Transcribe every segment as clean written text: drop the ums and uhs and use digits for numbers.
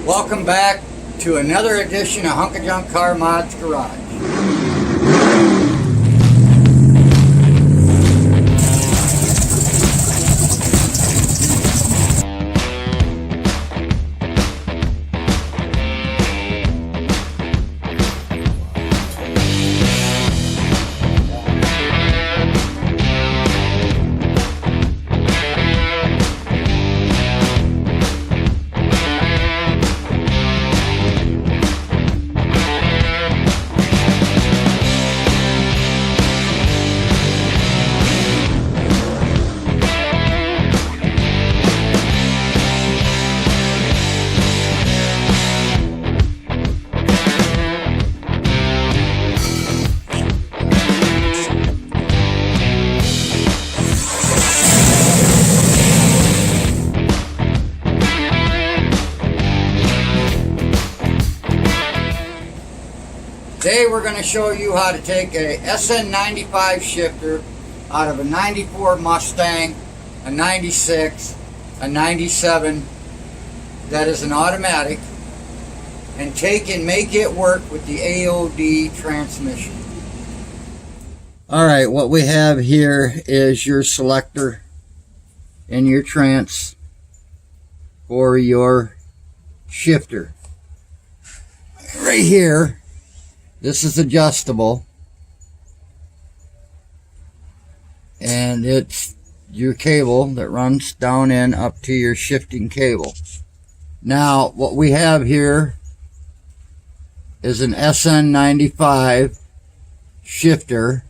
Welcome back to another edition of Hunkajunk Car Mods Garage. Today we're going to show you how to take a sn95 shifter out of a 94 Mustang, a 96, a 97 that is an automatic, and take and make it work with the aode transmission. Alright, what we have here is your selector and your trans for your shifter. Right here, this is adjustable, and it's your cable that runs down in up to your shifting cable. Now what we have here is an sn95 shifter,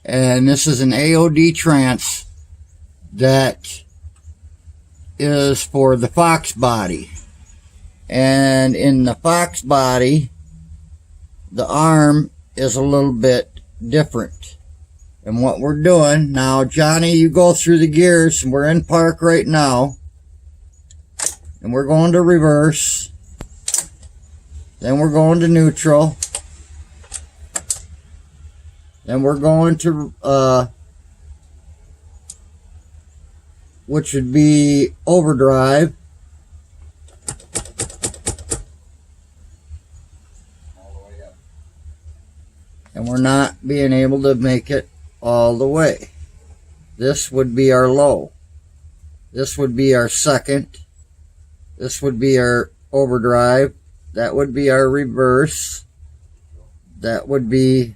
and this is an aode trans that is for the Foxbody. And in the Foxbody, the arm is a little bit different. And what we're doing now, Johnny, you go through the gears, and we're in park right now, and we're going to reverse, then we're going to neutral, then we're going to which would be overdrive, and we're not being able to make it all the way. This would be our low. This would be our second. This would be our overdrive. That would be our reverse. That would be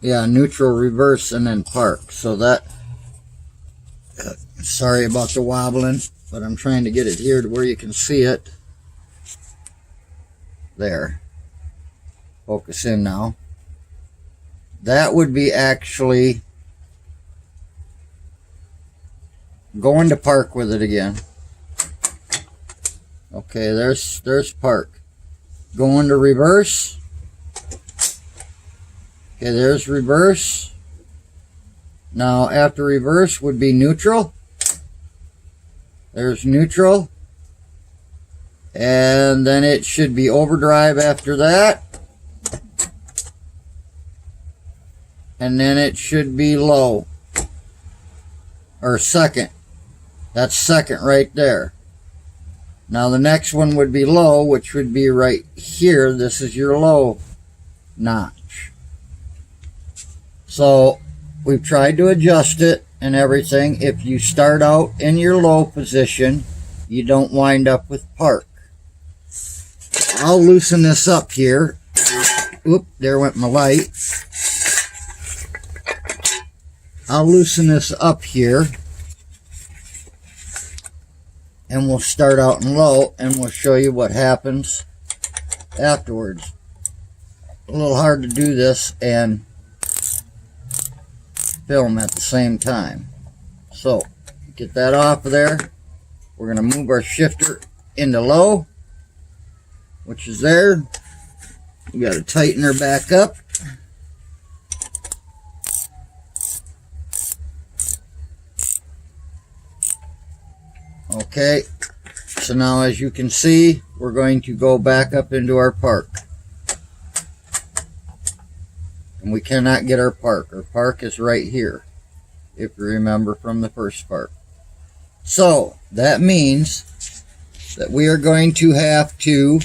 neutral, reverse, and then park. So that, sorry about the wobbling, but I'm trying to get it here to where you can see it. There. Focus in now. That would be actually going to park with it again. Okay, there's park. Going to reverse. Okay, there's reverse. Now after reverse would be neutral. There's neutral. And then it should be overdrive after that. And then it should be low. Or second. That's second right there. Now the next one would be low, which would be right here. This is your low notch. So we've tried to adjust it and everything. If you start out in your low position, you don't wind up with park. I'll loosen this up here. Oop, there went my light. I'll loosen this up here, and we'll start out in low, and we'll show you what happens afterwards. A little hard to do this and film at the same time. So get that off of there. We're going to move our shifter into low, which is there. We got to tighten her back up. Okay, so now as you can see, we're going to go back up into our park. And we cannot get our park. Our park is right here, if you remember from the first part. So that means that we are going to have to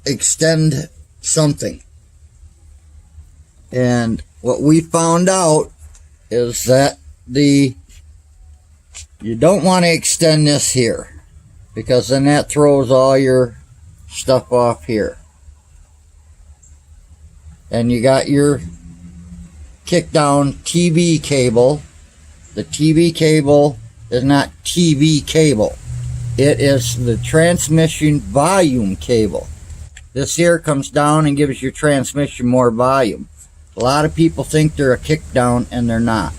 extend something. And what we found out is that you don't want to extend this here, because then that throws all your stuff off here. And you got your kick down TV cable. The TV cable is not TV cable. It is the transmission volume cable. This here comes down and gives your transmission more volume. A lot of people think they're a kick down, and they're not.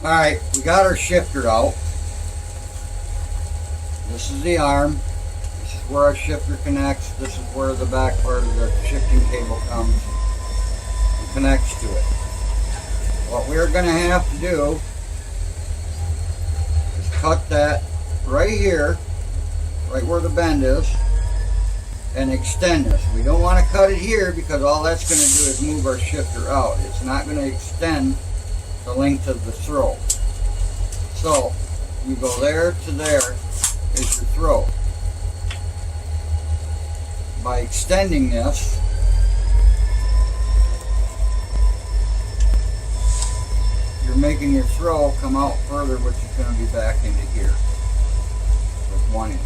Alright, we got our shifter out. This is the arm. This is where our shifter connects. This is where the back part of the shifting cable comes and connects to it. What we're going to have to do is cut that right here, right where the bend is, and extend this. We don't want to cut it here, because all that's going to do is move our shifter out. It's not going to extend the length of the throw. So you go there to there is your throw. By extending this, you're making your throw come out further, which is going to be back into here with 1 inch.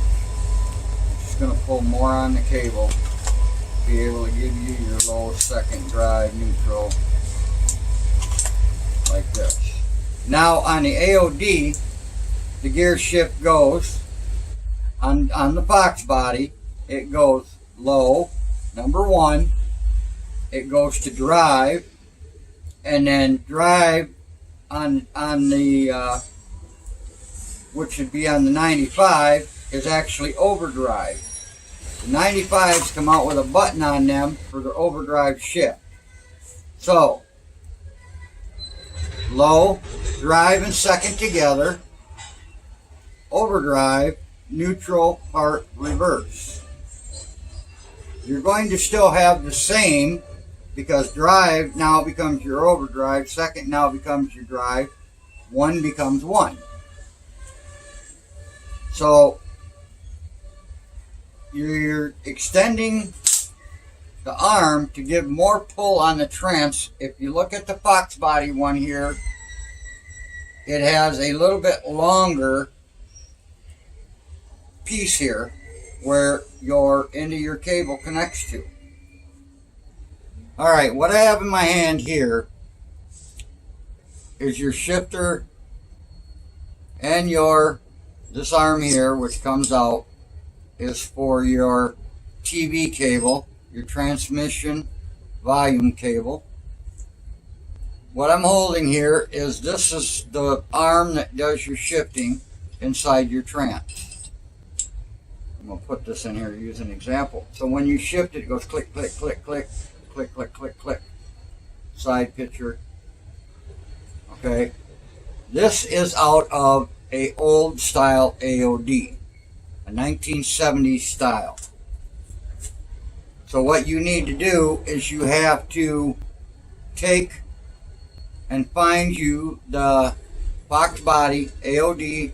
It's just going to pull more on the cable to be able to give you your low, second, drive, neutral, like this. Now on the aode, the gear shift goes on the Foxbody. It goes low, number 1. It goes to drive, and then drive on the which should be on the 95 is actually overdrive. The 95s come out with a button on them for the overdrive shift. So low, drive, and second together, overdrive, neutral, part, reverse. You're going to still have the same, because drive now becomes your overdrive, second now becomes your drive, 1 becomes 1. So you're extending the arm to give more pull on the trans. If you look at the Foxbody one here, it has a little bit longer piece here where your end of your cable connects to. Alright, what I have in my hand here is your shifter and this arm here, which comes out, is for your TV cable, your transmission volume cable. What I'm holding here is, this is the arm that does your shifting inside your trans. I'm going to put this in here to use an example. So when you shift it, it goes click, click, click, click, click, click, click, click. Side picture. Okay. This is out of a old style aode, a 1970s style. So what you need to do is you have to take and find you the Foxbody aode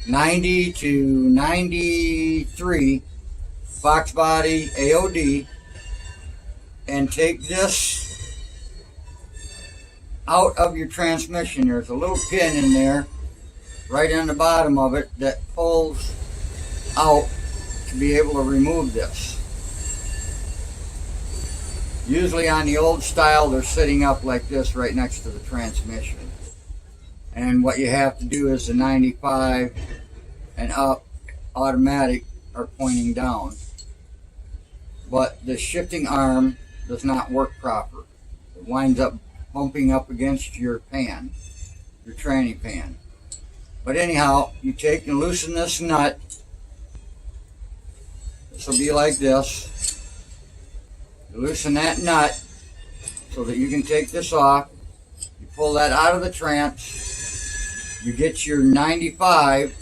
90 to 93 Foxbody aode, and take this out of your transmission. There's a little pin in there right on the bottom of it that pulls out to be able to remove this. Usually on the old style, they're sitting up like this right next to the transmission. And what you have to do is the 95 and up automatic are pointing down. But the shifting arm does not work proper. It winds up bumping up against your pan, your tranny pan. But anyhow, you take and loosen this nut. This will be like this. You loosen that nut so that you can take this off. You pull that out of the trance. You get your 95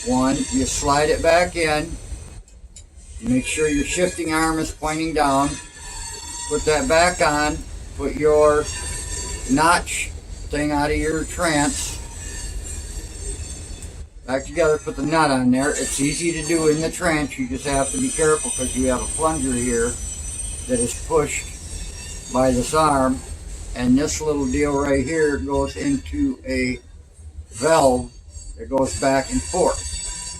one. You slide it back in. You make sure your shifting arm is pointing down. Put that back on. Put your notch thing out of your trance back together. Put the nut on there. It's easy to do in the trance. You just have to be careful because you have a plunger here that is pushed by this arm, and this little deal right here goes into a valve that goes back and forth.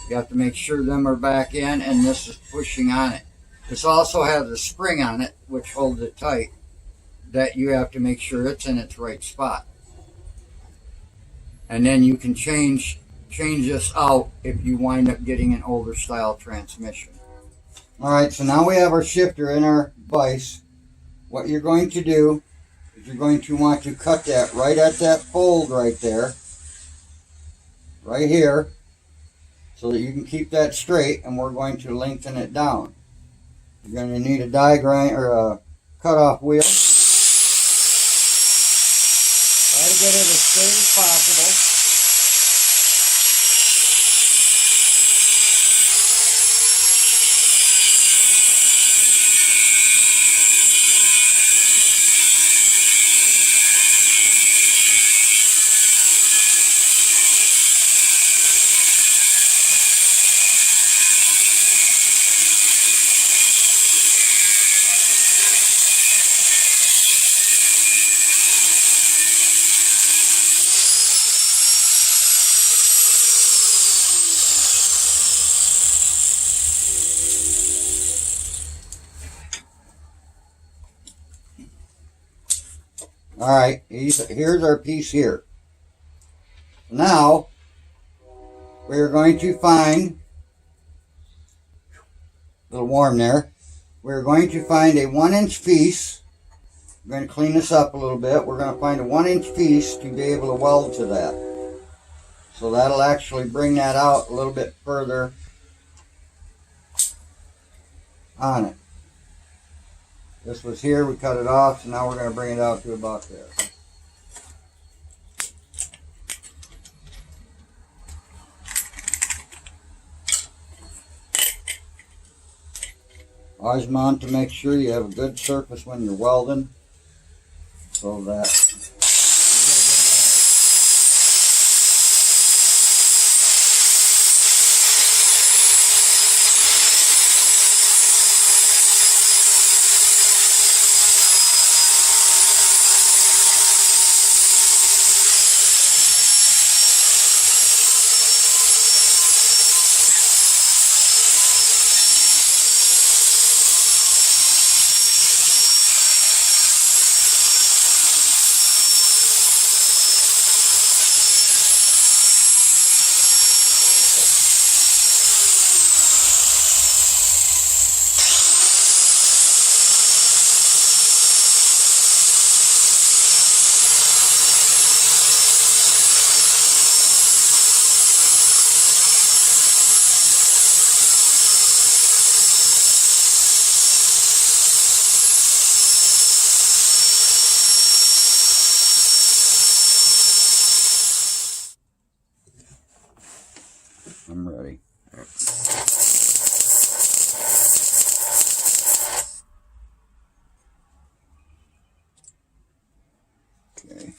You have to make sure them are back in, and this is pushing on it. This also has a spring on it which holds it tight, that you have to make sure it's in its right spot. And then you can change this out if you wind up getting an older style transmission. Alright, so now we have our shifter in our vise. What you're going to do is you're going to want to cut that right at that fold right there, right here, so that you can keep that straight, and we're going to lengthen it down. You're going to need a die grind or a cutoff wheel. Try to get it as straight as possible. Alright, here's our piece here. Now, we're going to find, a little warm there, we're going to find a 1-inch piece. We're going to clean this up a little bit. We're going to find a 1-inch piece to be able to weld to that. So that'll actually bring that out a little bit further on it. This was here, we cut it off, so now we're going to bring it out to about there. Always mount to make sure you have a good surface when you're welding, so that I'm ready. Okay.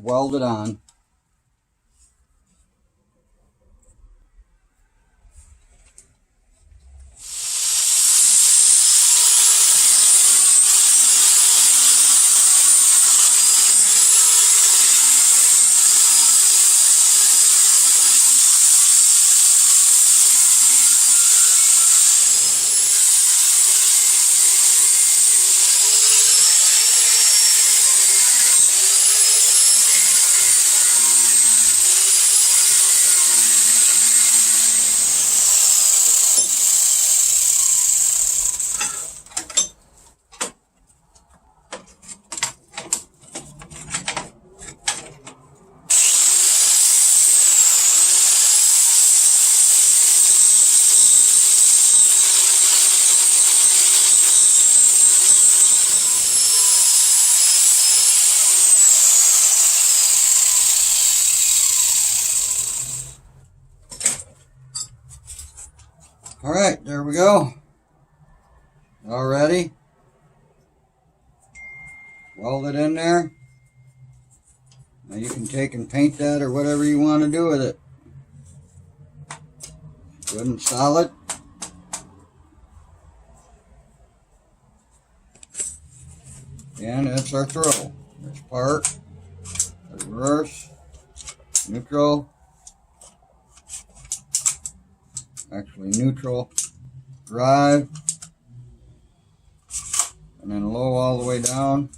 welded on. All right, there we go. Already welded in there. Now you can take and paint that or whatever you want to do with it. Good and solid. And that's our throttle. There's park, there's reverse, neutral. Actually neutral, drive, and then low all the way down.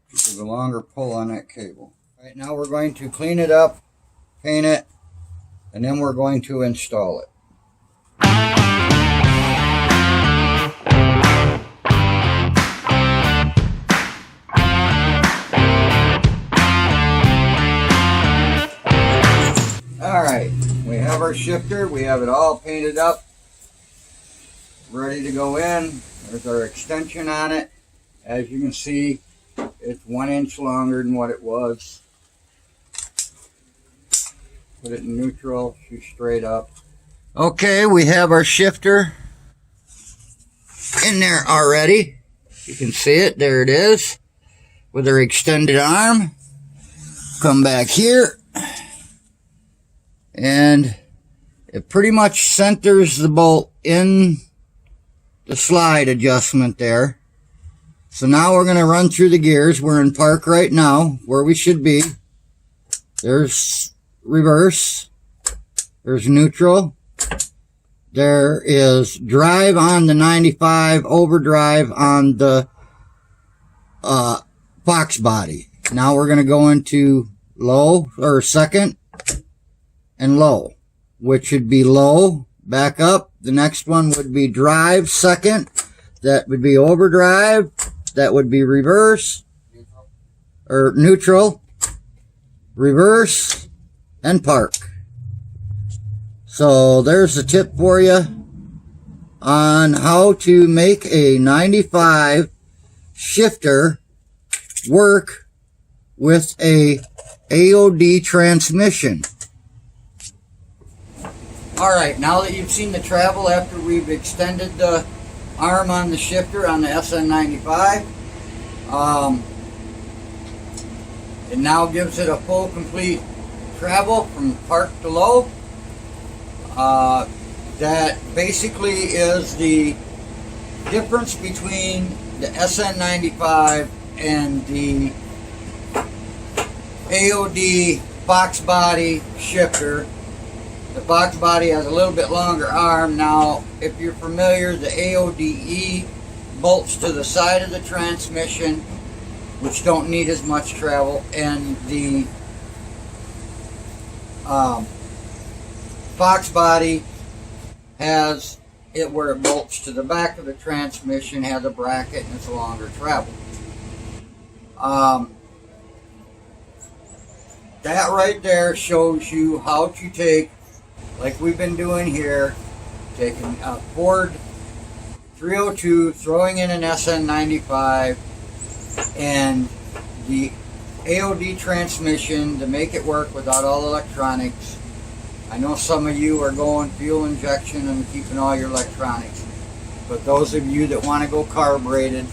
Give a longer pull on that cable. Right now we're going to clean it up, paint it, and then we're going to install it. Alright, we have our shifter, we have it all painted up, ready to go in. There's our extension on it. As you can see, it's 1 inch longer than what it was. Put it in neutral, shoot straight up. Okay, we have our shifter in there already. You can see it, there it is, with our extended arm. Come back here, and it pretty much centers the bolt in the slide adjustment there. So now we're going to run through the gears. We're in park right now, where we should be. There's reverse. There's neutral. There is drive on the 95, overdrive on the Foxbody. Now we're going to go into low, or second, and low, which should be low, back up. The next one would be drive, second. That would be overdrive. That would be reverse, or neutral, reverse, and park. So there's a tip for you on how to make a 95 shifter work with a aode transmission. Alright, now that you've seen the travel after we've extended the arm on the shifter on the sn95, it now gives it a full complete travel from park to low. That basically is the difference between the sn95 and the aode Foxbody shifter. The Foxbody has a little bit longer arm. Now, if you're familiar, the aode bolts to the side of the transmission, which don't need as much travel, and the Foxbody has it where it bolts to the back of the transmission, has a bracket, and it's a longer travel. That right there shows you how to take, like we've been doing here, taking a Ford 302, throwing in an SN95, and the aode transmission to make it work without all electronics. I know some of you are going fuel injection and keeping all your electronics, but those of you that want to go carbureted,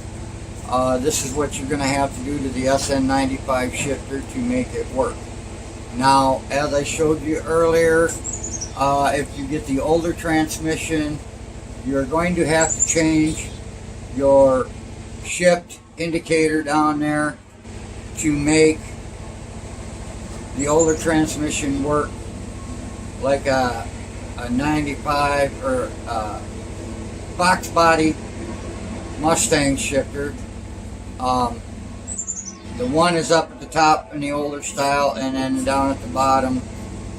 this is what you're going to have to do to the SN95 shifter to make it work. Now, as I showed you earlier, if you get the older transmission, you're going to have to change your shift indicator down there to make the older transmission work like a 95 or Foxbody Mustang shifter. The one is up at the top in the older style, and then down at the bottom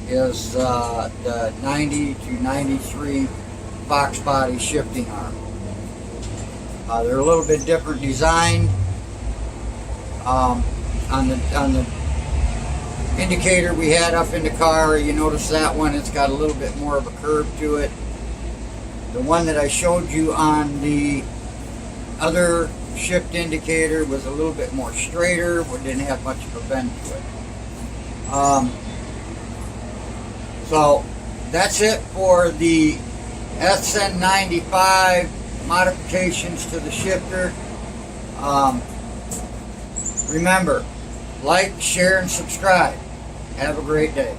is the 90 to 93 Foxbody shifting arm. They're a little bit different design. On the indicator we had up in the car, you notice that one, it's got a little bit more of a curve to it. The one that I showed you on the other shift indicator was a little bit more straighter, but didn't have much of a bend to it. So that's it for the SN95 modifications to the shifter. Remember, like, share, and subscribe. Have a great day.